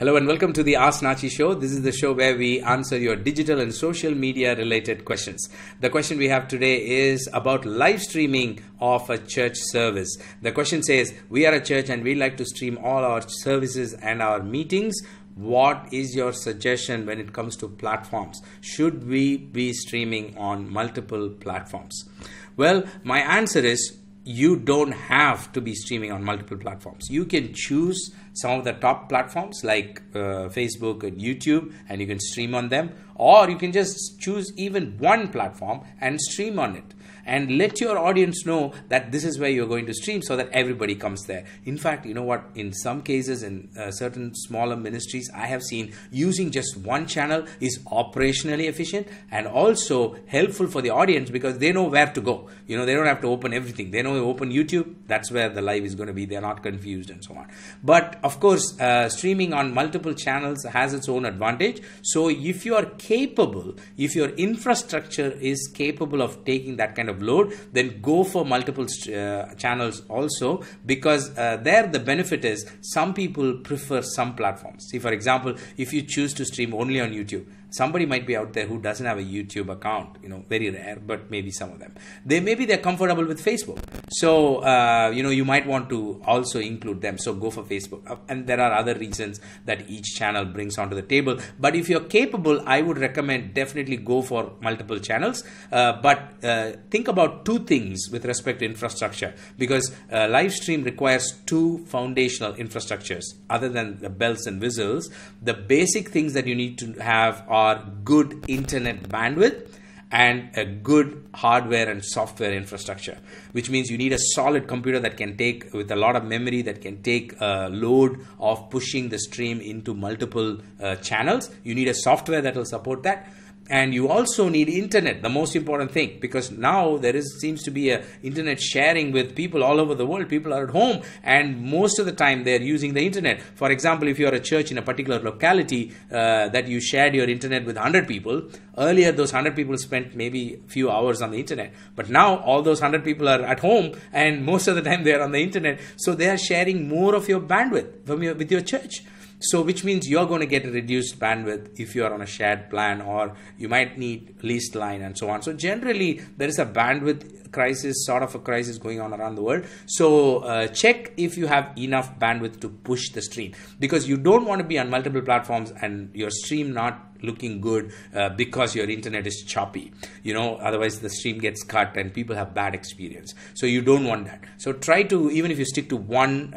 Hello and welcome to the Asknatchi show. This is the show where we answer your digital and social media related questions. The question we have today is about live streaming of a church service. The question says, we are a church and we like to stream all our services and our meetings. What is your suggestion when it comes to platforms? Should we be streaming on multiple platforms? Well, my answer is you don't have to be streaming on multiple platforms. You can choose some of the top platforms like Facebook and YouTube, and you can stream on them, or you can just choose even one platform and stream on it and let your audience know that this is where you're going to stream so that everybody comes there. In fact, you know what, in some cases in certain smaller ministries, I have seen using just one channel is operationally efficient and also helpful for the audience because they know where to go. You know, they don't have to open everything. They know they open YouTube, that's where the live is going to be. They're not confused and so on. But of course, streaming on multiple channels has its own advantage. So if you are capable, if your infrastructure is capable of taking that kind of load, then go for multiple channels also, because there the benefit is some people prefer some platforms. See, for example, if you choose to stream only on YouTube, somebody might be out there who doesn't have a YouTube account, you know, very rare, but maybe some of them. Maybe they're comfortable with Facebook. So, you know, you might want to also include them. So go for Facebook. And there are other reasons that each channel brings onto the table. But if you're capable, I would recommend definitely go for multiple channels. But think about two things with respect to infrastructure, because live stream requires two foundational infrastructures other than the bells and whistles. The basic things that you need to have are good internet bandwidth and a good hardware and software infrastructure, which means you need a solid computer that can take, with a lot of memory, that can take a load of pushing the stream into multiple channels. You need a software that will support that. And you also need internet, the most important thing, because now there seems to be a internet sharing with people all over the world. People are at home and most of the time they're using the internet. For example, if you're a church in a particular locality that you shared your internet with 100 people, earlier those 100 people spent maybe a few hours on the internet. But now all those 100 people are at home and most of the time they're on the internet. So they are sharing more of your bandwidth with your church. So which means you're going to get a reduced bandwidth if you are on a shared plan, or you might need leased line and so on. So generally there is a bandwidth crisis, sort of a crisis going on around the world. So check if you have enough bandwidth to push the stream, because you don't want to be on multiple platforms and your stream not looking good because your internet is choppy, you know, otherwise the stream gets cut and people have bad experience. So you don't want that. So try to, even if you stick to one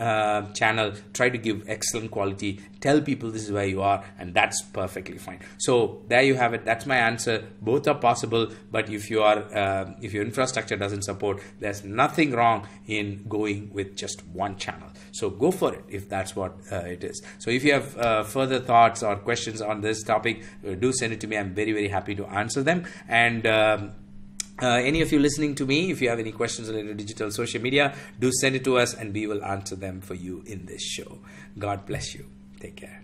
channel, try to give excellent quality, tell people this is where you are, and that's perfectly fine. So there you have it. That's my answer. Both are possible, but if you are if your infrastructure doesn't support, there's nothing wrong in going with just one channel. So go for it if that's what it is. So if you have further thoughts or questions on this topic, do send it to me. I'm very, very happy to answer them. And any of you listening to me, if you have any questions related to digital social media, do send it to us and we will answer them for you in this show. God bless you. Take care.